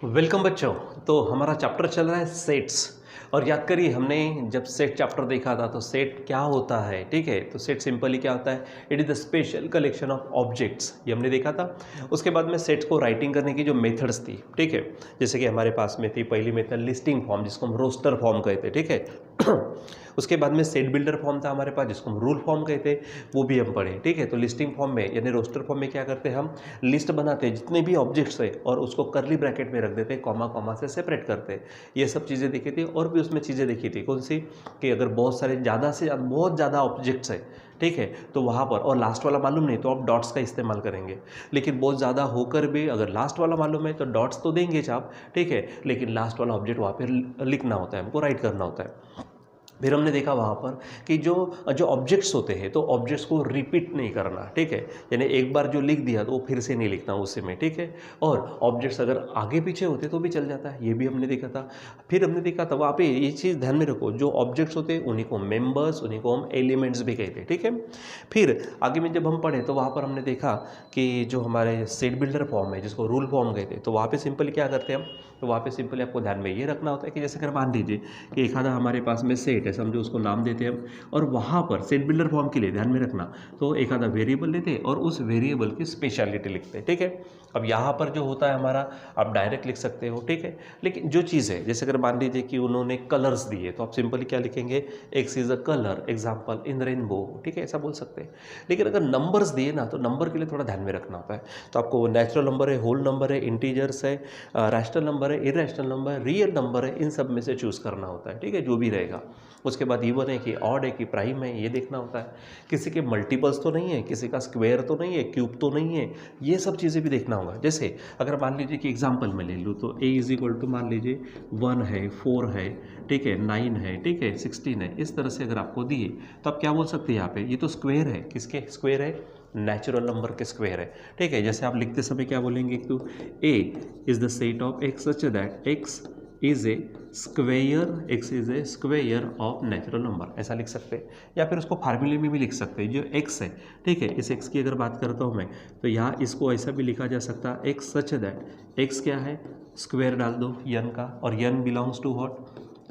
Welcome बच्चों। तो हमारा चैप्टर चल रहा है सेट्स। और याद करिए हमने जब सेट चैप्टर देखा था तो सेट क्या होता है। ठीक है, तो सेट सिंपली क्या होता है, it is the special collection of objects, ये हमने देखा था। उसके बाद में सेट्स को राइटिंग करने की जो मेथड्स थी, ठीक है, जैसे कि हमारे पास में थी पहली मेथड लिस्टिंग फॉर्म जिसको हम रोस्टर फॉर्म कहते हैं। ठीक है उसके बाद में सेट बिल्डर फॉर्म था हमारे पास जिसको हम रूल फॉर्म कहते हैं, वो भी हम पढ़े। ठीक है, तो लिस्टिंग फॉर्म में यानी रोस्टर फॉर्म में क्या करते हैं, हम लिस्ट बनाते हैं जितने भी ऑब्जेक्ट्स है और उसको करली ब्रैकेट में रख देते हैं, कॉमा कॉमा से सेपरेट करते हैं। ये सब चीज़ें देखी थी और भी उसमें चीज़ें देखी थी कौन सी, कि अगर बहुत सारे ज़्यादा से बहुत ज़्यादा ऑब्जेक्ट्स है, ठीक है, तो वहाँ पर, और लास्ट वाला मालूम नहीं तो आप डॉट्स का इस्तेमाल करेंगे। लेकिन बहुत ज़्यादा होकर भी अगर लास्ट वाला मालूम है तो डॉट्स तो देंगे आप, ठीक है, लेकिन लास्ट वाला ऑब्जेक्ट वहाँ पर लिखना होता है, हमको राइट करना होता है। फिर हमने देखा वहाँ पर कि जो जो ऑब्जेक्ट्स होते हैं तो ऑब्जेक्ट्स को रिपीट नहीं करना। ठीक है, यानी एक बार जो लिख दिया तो वो फिर से नहीं लिखना उसी में। ठीक है, और ऑब्जेक्ट्स अगर आगे पीछे होते तो भी चल जाता है, ये भी हमने देखा था। फिर हमने देखा था वहाँ पे ये चीज़ ध्यान में रखो, जो ऑब्जेक्ट्स होते हैं उन्हीं को मेंबर्स, उन्हीं को हम एलिमेंट्स भी कहते हैं। ठीक है, फिर आगे में जब हम पढ़े तो वहाँ पर हमने देखा कि जो हमारे सेट बिल्डर फॉर्म है जिसको रूल फॉर्म कहते हैं, तो वहाँ पर सिंपली क्या करते हैं हम, तो वहाँ पर सिंपली आपको ध्यान में ये रखना होता है कि जैसे अगर मान लीजिए कि एक आधा हमारे पास में सेट है, समझो उसको नाम देते हैं हम, और वहाँ पर सेट बिल्डर फॉर्म के लिए ध्यान में रखना, तो एक आधा वेरिएबल लेते हैं और उस वेरिएबल की स्पेशलिटी लिखते हैं। ठीक है, अब यहाँ पर जो होता है हमारा, आप डायरेक्ट लिख सकते हो। ठीक है, लेकिन जो चीज़ है जैसे अगर मान लीजिए कि उन्होंने कलर्स दिए तो आप सिंपली क्या लिखेंगे, x is a colour example in rainbow. ठीक है, ऐसा बोल सकते हैं। लेकिन अगर नंबर्स दिए ना तो नंबर के लिए थोड़ा ध्यान में रखना होता है। तो आपको नेचुरल नंबर है, होल नंबर है, इंटीजर्स है, रैशनल नंबर है, इरेशनल नंबर, रियल नंबर है, इन सब में से चूज़ करना होता है। ठीक है, जो भी रहेगा। उसके बाद इवन है कि ऑड है कि प्राइम है, ये देखना होता है। किसी के मल्टीपल्स तो नहीं है, किसी का स्क्वायर तो नहीं है, क्यूब तो नहीं है, ये सब चीज़ें भी देखना होगा। जैसे अगर मान लीजिए कि एग्जांपल में ले लूँ तो a इज इक्वल टू मान लीजिए 1 है, 4 है, ठीक है, 9 है, ठीक है, 16 है, इस तरह से अगर आपको दिए तो आप क्या बोल सकते हैं यहाँ पे, ये तो स्क्वायर है, किसके स्क्वायर है, नेचुरल नंबर के स्क्वायर है। ठीक है, जैसे आप लिखते समय क्या बोलेंगे, तो a is the set of x such that x is a square, x is a square of natural number, ऐसा लिख सकते हैं। या फिर उसको फार्मूले में भी लिख सकते हैं, जो x है, ठीक है, इस x की अगर बात करता हूँ मैं, तो यहाँ इसको ऐसा भी लिखा जा सकता है, x सच दैट x क्या है, स्क्वायर डाल दो n का, और n belongs to what,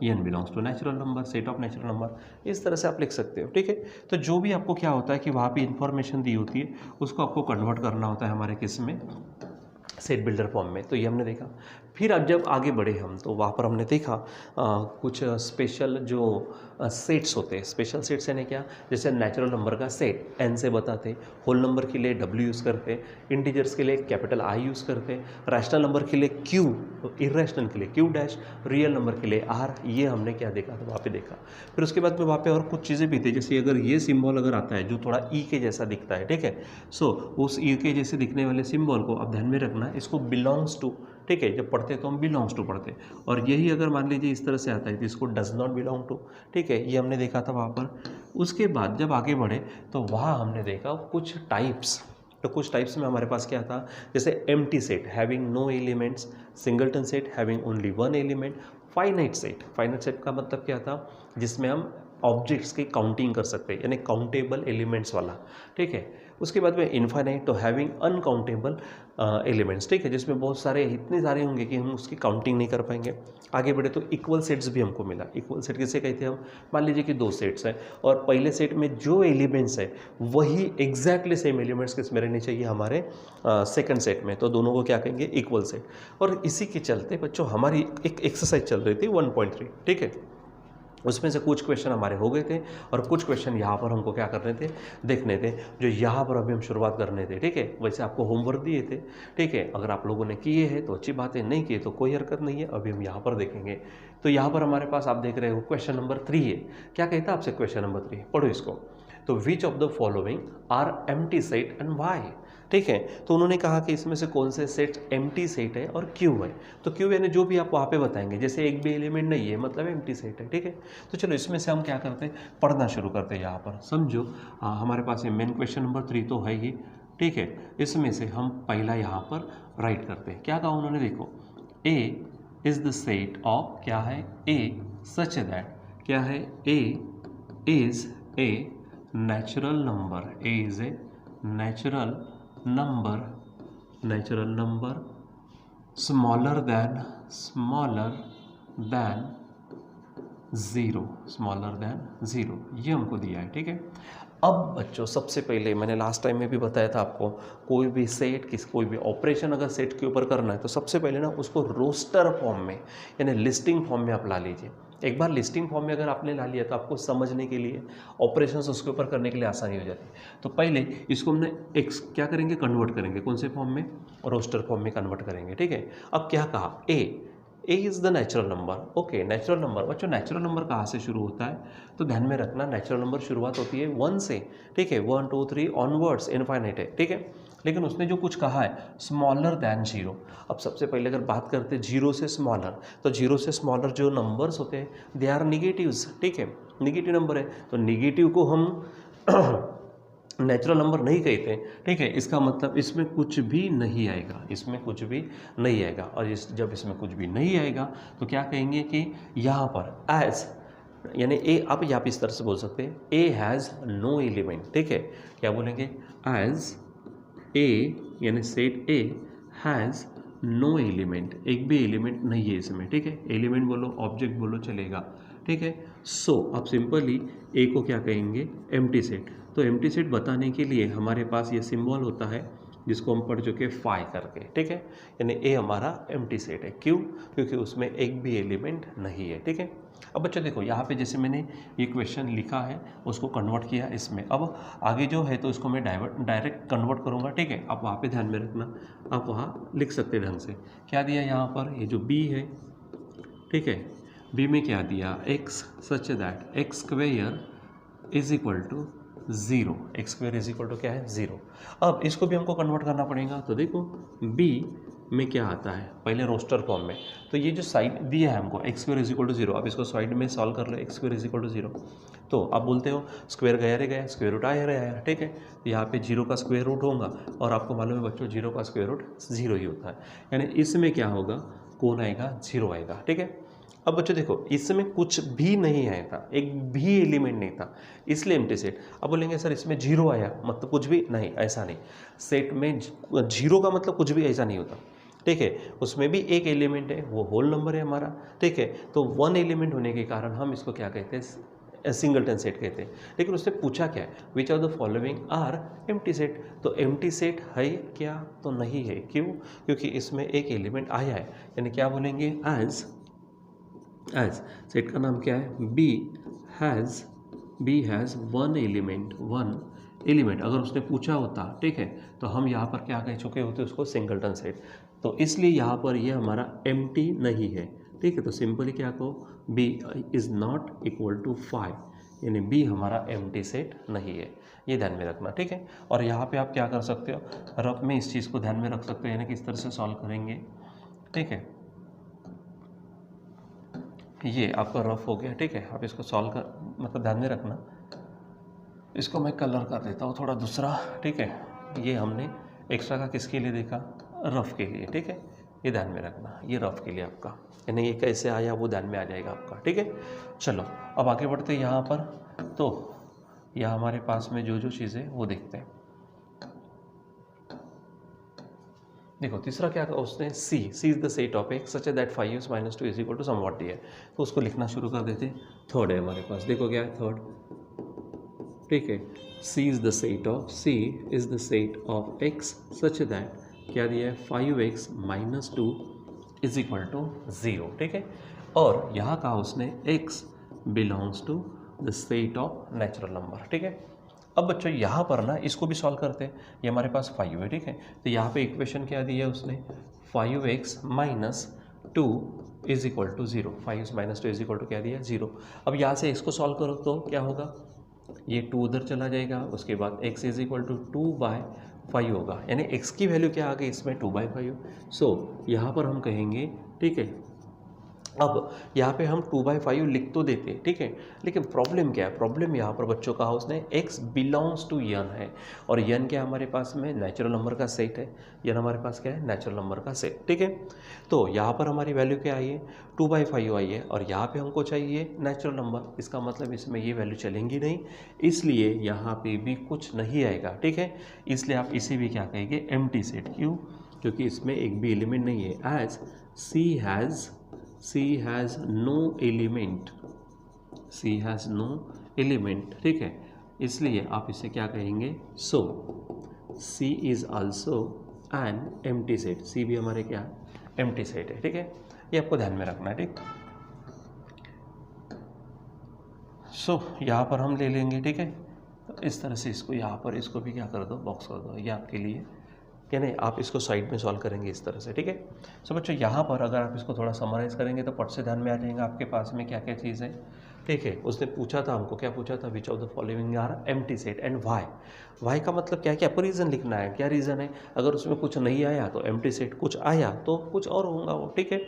n belongs to natural number, set of natural number, इस तरह से आप लिख सकते हो। ठीक है, तो जो भी आपको क्या होता है कि वहाँ पे इंफॉर्मेशन दी होती है उसको आपको कन्वर्ट करना होता है हमारे किस में, सेट बिल्डर फॉर्म में। तो ये हमने देखा। फिर अब जब आगे बढ़े हम तो वहाँ पर हमने देखा कुछ स्पेशल जो सेट्स होते हैं। स्पेशल सेट्स यानी क्या, जैसे नेचुरल नंबर का सेट n से बताते, होल नंबर के लिए w यूज़ करते, इंटीजर्स के लिए कैपिटल I यूज़ करते, रैशनल नंबर के लिए q, इरेशनल के लिए q डैश, रियल नंबर के लिए r। ये हमने क्या देखा था वहाँ पे देखा। फिर उसके बाद में वहाँ पे और कुछ चीज़ें भी थी, जैसे अगर ये सिंबल अगर आता है जो थोड़ा ई के जैसा दिखता है, ठीक है, सो उस ई के जैसे दिखने वाले सिंबल को आप ध्यान में रखना, इसको बिलोंग्स टू, ठीक है, जब पढ़ते तो हम बिलोंग्स टू पढ़ते, और यही अगर मान लीजिए इस तरह से आता है तो इसको डज नॉट बिलोंग टू। ठीक है, ये हमने देखा था वहाँ पर। उसके बाद जब आगे बढ़े तो वहाँ हमने देखा कुछ टाइप्स। तो कुछ टाइप्स में हमारे पास क्या था, जैसे empty set having no elements, singleton set having only one element, finite set. Finite set का मतलब क्या था, जिसमें हम ऑब्जेक्ट्स की काउंटिंग कर सकते हैं, यानी काउंटेबल एलिमेंट्स वाला। ठीक है, उसके बाद में इनफाइनाइट, तो हैविंग अनकाउंटेबल एलिमेंट्स, ठीक है, जिसमें बहुत सारे, इतने सारे होंगे कि हम उसकी काउंटिंग नहीं कर पाएंगे। आगे बढ़े तो इक्वल सेट्स भी हमको मिला। इक्वल सेट किसे कहते हैं हम, मान लीजिए कि दो सेट्स हैं और पहले सेट में जो एलिमेंट्स है वही एग्जैक्टली सेम एलिमेंट्स किस में रहने चाहिए, हमारे सेकंड सेट में, तो दोनों को क्या कहेंगे, इक्वल सेट। और इसी के चलते बच्चों हमारी एक एक्सरसाइज चल रही थी 1.3, ठीक है, उसमें से कुछ क्वेश्चन हमारे हो गए थे और कुछ क्वेश्चन यहाँ पर हमको क्या करने थे, देखने थे, जो यहाँ पर अभी हम शुरुआत करने थे। ठीक है, वैसे आपको होमवर्क दिए थे, ठीक है, अगर आप लोगों ने किए हैं तो अच्छी बात है, नहीं किए तो कोई हरकत नहीं है, अभी हम यहाँ पर देखेंगे। तो यहाँ पर हमारे पास आप देख रहे हो क्वेश्चन नंबर 3 है। क्या कहता है आपसे क्वेश्चन नंबर 3, पढ़ो इसको। तो which of the following are empty set and why. ठीक है, तो उन्होंने कहा कि इसमें से कौन से सेट एम्प्टी सेट है और क्यों है। तो क्यों यानी जो भी आप वहाँ पे बताएंगे, जैसे एक भी एलिमेंट नहीं है मतलब एम्प्टी सेट है। ठीक है, तो चलो इसमें से हम क्या करते हैं, पढ़ना शुरू करते हैं। यहाँ पर समझो, हमारे पास ये मेन क्वेश्चन नंबर 3 तो है ही। ठीक है, इसमें से हम पहला यहाँ पर राइट करते हैं। क्या कहा उन्होंने, देखो, A is the set of, क्या है, ए सच दैट, क्या है, A is a natural number, A is a natural number, natural number smaller than zero, ये हमको दिया है, ठीक है। अब बच्चों सबसे पहले मैंने लास्ट टाइम में भी बताया था आपको, कोई भी सेट कोई भी ऑपरेशन अगर सेट के ऊपर करना है तो सबसे पहले ना उसको रोस्टर फॉर्म में यानी लिस्टिंग फॉर्म में आप ला लीजिए। एक बार लिस्टिंग फॉर्म में अगर आपने ला लिया तो आपको समझने के लिए, ऑपरेशंस उसके ऊपर करने के लिए आसानी हो जाती है। तो पहले इसको हमने क्या करेंगे, कन्वर्ट करेंगे, कौन से फॉर्म में, रोस्टर फॉर्म में कन्वर्ट करेंगे, ठीक है। अब क्या कहा, A is the natural number. Okay, natural number बच्चों, नेचुरल नंबर कहाँ से शुरू होता है, तो ध्यान में रखना नेचुरल नंबर शुरुआत होती है 1 से, ठीक है, 1 2 3 ऑनवर्ड्स इनफाइनाइट है, ठीक है। लेकिन उसने जो कुछ कहा है स्मॉलर दैन जीरो। अब सबसे पहले अगर बात करते हैं जीरो से स्मॉलर, तो जीरो से स्मॉलर जो नंबर्स होते हैं दे आर निगेटिव्स, ठीक है, निगेटिव नंबर है, तो निगेटिव को हम नेचुरल नंबर नहीं कहते, ठीक है। इसका मतलब इसमें कुछ भी नहीं आएगा, इसमें कुछ भी नहीं आएगा। और जब इसमें कुछ भी नहीं आएगा तो क्या कहेंगे कि यहाँ पर एज यानी ए, आप यहाँ पे इस तरह से बोल सकते हैं ए हैज़ नो एलिमेंट, ठीक है। क्या बोलेंगे, एज ए यानी set A has no element, एक भी एलिमेंट नहीं है इसमें, ठीक है। एलिमेंट बोलो, ऑब्जेक्ट बोलो, चलेगा, ठीक है। सो अब सिंपली ए को क्या कहेंगे, एम्प्टी सेट। तो एम्प्टी सेट बताने के लिए हमारे पास ये सिंबल होता है जिसको हम पढ़ चुके फाई करके, ठीक है। यानी ए हमारा एम्प्टी सेट है, क्यों, क्योंकि उसमें एक भी एलिमेंट नहीं है, ठीक है। अब बच्चों देखो यहाँ पे जैसे मैंने ये क्वेश्चन लिखा है उसको कन्वर्ट किया इसमें, अब आगे जो है तो इसको मैं डायरेक्ट कन्वर्ट करूँगा, ठीक है। आप वहाँ पे ध्यान में रखना, आप वहाँ लिख सकते ढंग से। क्या दिया यहाँ पर, ये जो बी है, ठीक है, बी में क्या दिया, X such that X square is equal to zero, X square is equal to क्या है, ज़ीरो। अब इसको भी हमको कन्वर्ट करना पड़ेगा, तो देखो बी में क्या आता है, पहले रोस्टर फॉर्म में, तो ये जो साइड दिया है हमको X square is equal to zero, अब इसको साइड में सॉल्व कर लो, X square is equal to zero. तो आप बोलते हो स्क्वेयर गया रे गया, स्क्वेयर रूट आया रे आया, ठीक है। यहाँ पे जीरो का स्क्वेयर रूट होगा, और आपको मालूम है बच्चों जीरो का स्क्वेयर रूट ज़ीरो ही होता है, यानी इसमें क्या होगा, कौन आएगा, जीरो आएगा, ठीक है। अब बच्चों देखो इसमें कुछ भी नहीं आया था, एक भी एलिमेंट नहीं था, इसलिए एम्प्टी सेट। अब बोलेंगे सर इसमें जीरो आया मतलब कुछ भी नहीं, ऐसा नहीं, सेट में जीरो का मतलब कुछ भी ऐसा नहीं होता, ठीक है। उसमें भी एक एलिमेंट है, वो होल नंबर है हमारा, ठीक है। तो वन एलिमेंट होने के कारण हम इसको क्या कहते हैं, सिंगलटन सेट कहते हैं। लेकिन उसने पूछा क्या है, which of the following are empty set, तो एम्प्टी सेट है क्या, तो नहीं है, क्यों, क्योंकि इसमें एक एलिमेंट आया है, यानी क्या बोलेंगे, एज सेट का नाम क्या है, बी हैज़ वन एलिमेंट। अगर उसने पूछा होता, ठीक है, तो हम यहाँ पर क्या कह चुके होते, उसको सिंगलटन सेट, तो इसलिए यहाँ पर ये हमारा एम्प्टी नहीं है, ठीक है। तो सिंपली क्या कहो, B is not equal to 5, यानी बी हमारा एम्प्टी सेट नहीं है, ये ध्यान में रखना, ठीक है। और यहाँ पे आप क्या कर सकते हो, रफ में इस चीज़ को ध्यान में रख सकते हो, यानी किस तरह से सॉल्व करेंगे, ठीक है। ये आपका रफ हो गया, ठीक है। आप इसको सॉल्व कर मतलब ध्यान में रखना, इसको मैं कलर कर देता हूँ थोड़ा दूसरा, ठीक है। ये हमने एक्स्ट्रा का किसके लिए देखा, रफ के लिए, ठीक है। ये ध्यान में रखना, ये रफ के लिए आपका, यानी ये कैसे आया वो ध्यान में आ जाएगा आपका, ठीक है। चलो अब आगे बढ़ते हैं यहाँ पर, तो यहाँ हमारे पास में जो चीज़ें वो देखते हैं। देखो तीसरा क्या कहा उसने, C is the set of X such that 5x - 2 is equal to somewhat D है, तो उसको लिखना शुरू कर देते। थर्ड है हमारे पास, देखो क्या है थर्ड, ठीक है। C is the set of X such that क्या दिया है, 5x - 2 इज इक्वल टू 0, ठीक है। और यहाँ कहा उसने x belongs to the set of natural number, ठीक है। अब बच्चों यहाँ पर ना इसको भी सॉल्व करते हैं, ये हमारे पास 5 है, ठीक है। तो यहाँ पे इक्वेशन क्या दी है उसने, 5x - 2 is equal to 0, 5x - 2 is equal to क्या दिया, 0। अब यहाँ से x को सॉल्व करो तो क्या होगा, ये 2 उधर चला जाएगा, उसके बाद x इज इक्वल टू 2/5 होगा, यानी x की वैल्यू क्या आ गई इसमें 2/5। सो यहाँ पर हम कहेंगे, ठीक है। अब यहाँ पे हम 2/5 लिख तो देते, ठीक है, लेकिन प्रॉब्लम क्या है, प्रॉब्लम यहाँ पर बच्चों कहा उसने x बिलोंग्स टू n है, और n क्या हमारे पास में नेचुरल नंबर का सेट है, n हमारे पास क्या है, नेचुरल नंबर का सेट, ठीक है। तो यहाँ पर हमारी वैल्यू क्या आई है, 2/5 आई है, और यहाँ पे हमको चाहिए नेचुरल नंबर, इसका मतलब इसमें ये वैल्यू चलेंगी नहीं, इसलिए यहाँ पे भी कुछ नहीं आएगा, ठीक है। इसलिए आप इसे भी क्या कहेंगे, एम्प्टी सेट, क्यों, क्योंकि इसमें एक भी एलिमेंट नहीं है। As C has no element, C has no element, ठीक है, इसलिए आप इसे क्या कहेंगे, so C is also an empty set, C भी हमारे क्या एम्प्टी सेट है, ठीक है, ये आपको ध्यान में रखना है, ठीक। सो यहाँ पर हम ले लेंगे, ठीक है, तो इस तरह से इसको यहाँ पर इसको भी क्या कर दो, बॉक्स कर दो, ये आपके लिए, क्या नहीं, आप इसको साइड में सॉल्व करेंगे इस तरह से, ठीक है। सो बच्चों यहाँ पर अगर आप इसको थोड़ा समराइज़ करेंगे तो पट से ध्यान में आ जाएगा आपके पास में क्या क्या चीज़ है, ठीक है। उसने पूछा था हमको, क्या पूछा था, which of the following are empty set and why, why का मतलब क्या है कि आपको रीज़न लिखना है, क्या रीज़न है, अगर उसमें कुछ नहीं आया तो एम्प्टी सेट, कुछ आया तो कुछ और होगा वो, ठीक है।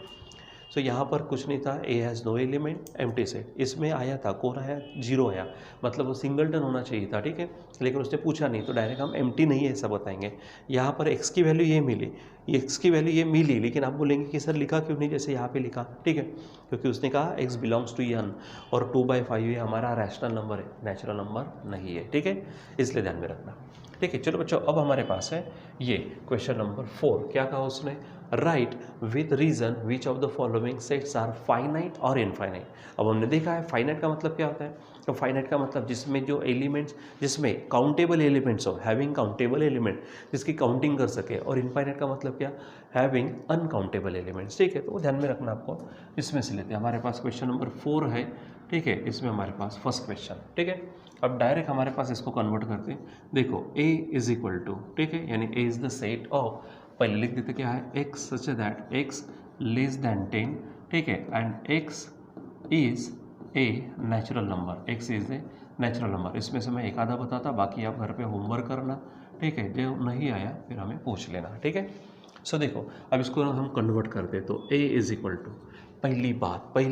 सो यहाँ पर कुछ नहीं था, A has no element empty set, इसमें आया था, कौन आया, जीरो आया, मतलब वो सिंगलटन होना चाहिए था, ठीक है, लेकिन उसने पूछा नहीं तो डायरेक्ट हम एम्प्टी नहीं है ऐसा बताएंगे। यहाँ पर एक्स की वैल्यू ये मिली, एक्स की वैल्यू ये मिली, लेकिन आप बोलेंगे कि सर लिखा क्यों नहीं जैसे यहाँ पे लिखा, ठीक है, क्योंकि उसने कहा एक्स बिलोंग्स टू एन और 2/5 ये हमारा रैशनल नंबर है, नेचुरल नंबर नहीं है, ठीक है, इसलिए ध्यान में रखना, ठीक है। चलो बच्चों, अब हमारे पास है ये क्वेश्चन नंबर 4, क्या कहा उसने, write with reason which of the following sets are finite और इनफाइनाइट। अब हमने देखा है फाइनाइट का मतलब क्या होता है, तो फाइनाइट का मतलब जिसमें जो एलिमेंट्स, जिसमें काउंटेबल एलिमेंट्स हो, हैविंग काउंटेबल एलिमेंट, जिसकी काउंटिंग कर सके, और इनफाइनाइट का मतलब क्या, हैविंग अनकाउंटेबल एलिमेंट्स, ठीक है, तो वो ध्यान में रखना आपको। इसमें से लेते हैं, हमारे पास क्वेश्चन नंबर 4 है, ठीक है, इसमें हमारे पास फर्स्ट क्वेश्चन, ठीक है। अब डायरेक्ट हमारे पास इसको कन्वर्ट करते हैं, देखो ए इज इक्वल टू, ठीक है, यानी ए इज द सेट ऑफ, पहले लिख देते क्या है, x such that x less than 10, ठीक है, and x is a natural number, x is a natural number. इसमें से मैं एक आधा बताता, बाकी आप घर पे होमवर्क करना, ठीक है, जो नहीं आया फिर हमें पूछ लेना, ठीक है। सो देखो अब इसको हम कन्वर्ट करते, तो ए इज इक्वल टू, पहली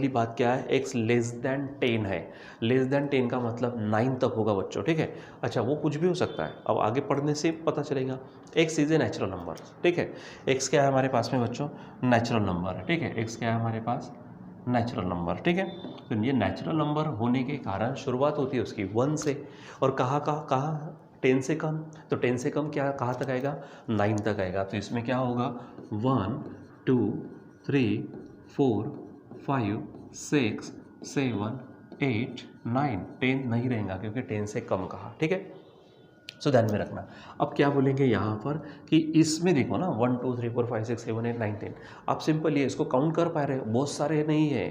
बात क्या है, x लेस दैन 10 है, लेस दैन 10 का मतलब 9 तक होगा बच्चों, ठीक है। अच्छा वो कुछ भी हो सकता है, अब आगे पढ़ने से पता चलेगा। x is a natural number, ठीक है, x क्या है हमारे पास में बच्चों, नेचुरल नंबर है, ठीक है, x क्या है हमारे पास, नेचुरल नंबर, ठीक है। तो ये नेचुरल नंबर होने के कारण शुरुआत होती है उसकी 1 से, और कहाँ 10 से कम, तो 10 से कम क्या कहाँ तक आएगा, 9 तक आएगा, तो इसमें क्या होगा, 1 2 3 4 5 6 7 8 9, 10 नहीं रहेगा क्योंकि 10 से कम कहा, ठीक है। सो ध्यान में रखना। अब क्या बोलेंगे यहाँ पर कि इसमें देखो ना 1 2 3 4 5 6 7 8 9 10, आप सिंपल ये इसको काउंट कर पा रहे हो, बहुत सारे नहीं है,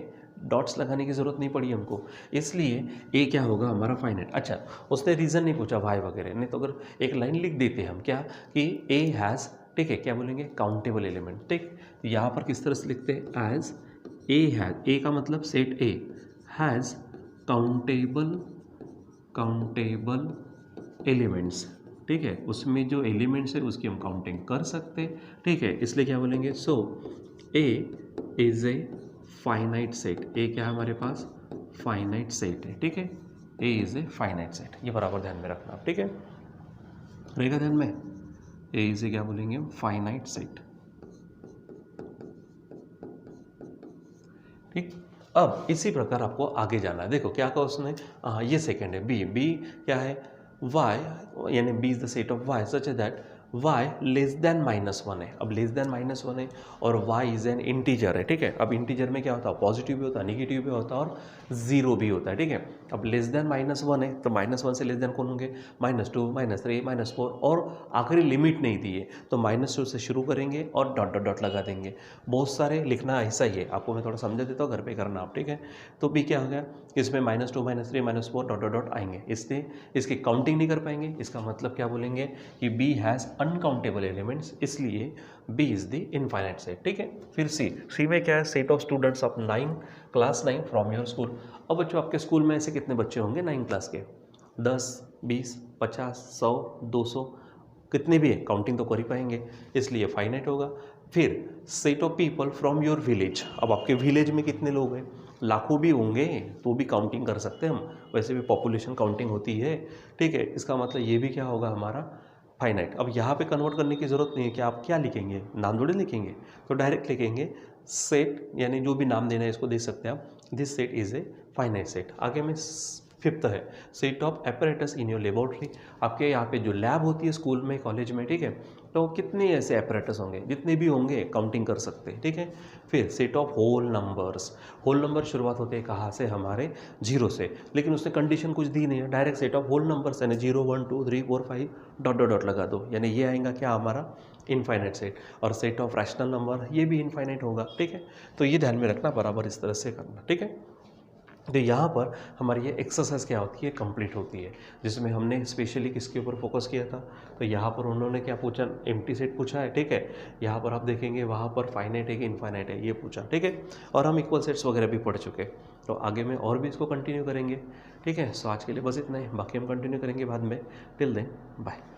डॉट्स लगाने की ज़रूरत नहीं पड़ी हमको, इसलिए ए क्या होगा हमारा फाइनाइट। अच्छा उसने रीज़न नहीं पूछा भाई वगैरह, नहीं तो अगर एक लाइन लिख देते हम क्या कि ए हैज़, ठीक है, क्या बोलेंगे, काउंटेबल एलिमेंट, ठीक। यहाँ पर किस तरह से लिखते हैं, एज ए हैज़, ए का मतलब set A has countable elements, ठीक है, उसमें जो एलिमेंट्स है उसकी हम काउंटिंग कर सकते हैं, ठीक है, इसलिए क्या बोलेंगे, so A is a finite set, A क्या है हमारे पास, फाइनाइट सेट है, ठीक है, A is a finite set, ये बराबर ध्यान में रखना, ठीक है, रहेगा ध्यान में, ए इज़ ए क्या बोलेंगे, फाइनाइट सेट, ठीक। अब इसी प्रकार आपको आगे जाना है, देखो क्या कहा उसने, ये सेकंड है, बी क्या है, y यानी b is the set of y such that y less than -1 है। अब लेस देन -1 है और y इज एन इंटीजर है, ठीक है। अब इंटीजर में क्या होता है, पॉजिटिव भी होता है, नेगेटिव भी होता है और जीरो भी होता है, ठीक है। अब लेस देन -1 है तो -1 से लेस देन कौन होंगे, -2 -3 -4, और आखिरी लिमिट नहीं दी है तो -2 से शुरू करेंगे और डॉट डॉट डॉट लगा देंगे। बहुत सारे लिखना ऐसा ही है, आपको मैं थोड़ा समझा देता हूँ, घर पे करना आप, ठीक है। तो b क्या हो गया, इसमें -2 -3 -4 डॉट डॉट डॉट आएंगे, इसलिए इसकी काउंटिंग नहीं कर पाएंगे, इसका मतलब क्या बोलेंगे कि b हैज़ अनकाउंटेबल एलिमेंट्स, इसलिए b is the infinite set, ठीक है। फिर c में क्या है, set of students of 9 class 9 from your school. अब बच्चों आपके स्कूल में ऐसे कितने बच्चे होंगे 9 क्लास के, 10 20 50 100 200, कितने भी है काउंटिंग तो कर ही पाएंगे, इसलिए फाइनाइट होगा। फिर set of people from your village, अब आपके विलेज में कितने लोग हैं, लाखों भी होंगे तो भी काउंटिंग कर सकते हैं हम, वैसे भी पॉपुलेशन काउंटिंग होती है, ठीक है। इसका मतलब ये भी क्या होगा हमारा फाइनाइट। अब यहाँ पे कन्वर्ट करने की ज़रूरत नहीं है कि आप क्या लिखेंगे, नाम जोड़े लिखेंगे, तो डायरेक्ट लिखेंगे सेट, यानी जो भी नाम देना है इसको दे सकते हैं आप, this set is a finite set. आगे में 5th है set of apparatus in your laboratory, आपके यहाँ पे जो लैब होती है स्कूल में कॉलेज में, ठीक है, तो कितने ऐसे apparatus होंगे, जितने भी होंगे काउंटिंग कर सकते हैं, ठीक है। फिर set of whole numbers, whole number शुरुआत होते हैं कहाँ से, हमारे जीरो से, लेकिन उसने कंडीशन कुछ दी नहीं है, direct set of whole numbers यानी 0 1 2 3 4 5 डॉट डॉट डॉट लगा दो, यानी ये आएगा क्या, हमारा इनफाइनाइट सेट। और सेट ऑफ रैशनल नंबर ये भी इनफाइनाइट होगा, ठीक है। तो ये ध्यान में रखना, बराबर इस तरह से करना, ठीक है। तो यहाँ पर हमारी ये एक्सरसाइज क्या होती है, कंप्लीट होती है, जिसमें हमने स्पेशली किसके ऊपर फोकस किया था। तो यहाँ पर उन्होंने क्या पूछा, एम्प्टी सेट पूछा है, ठीक है। यहाँ पर आप देखेंगे वहाँ पर फाइनाइट है कि इनफाइनाइट है ये पूछा, ठीक है। और हम इक्वल सेट्स वगैरह भी पढ़ चुके, तो आगे में और भी इसको कंटिन्यू करेंगे, ठीक है। सो आज के लिए बस इतना ही, बाकी हम कंटिन्यू करेंगे बाद में। Till then bye.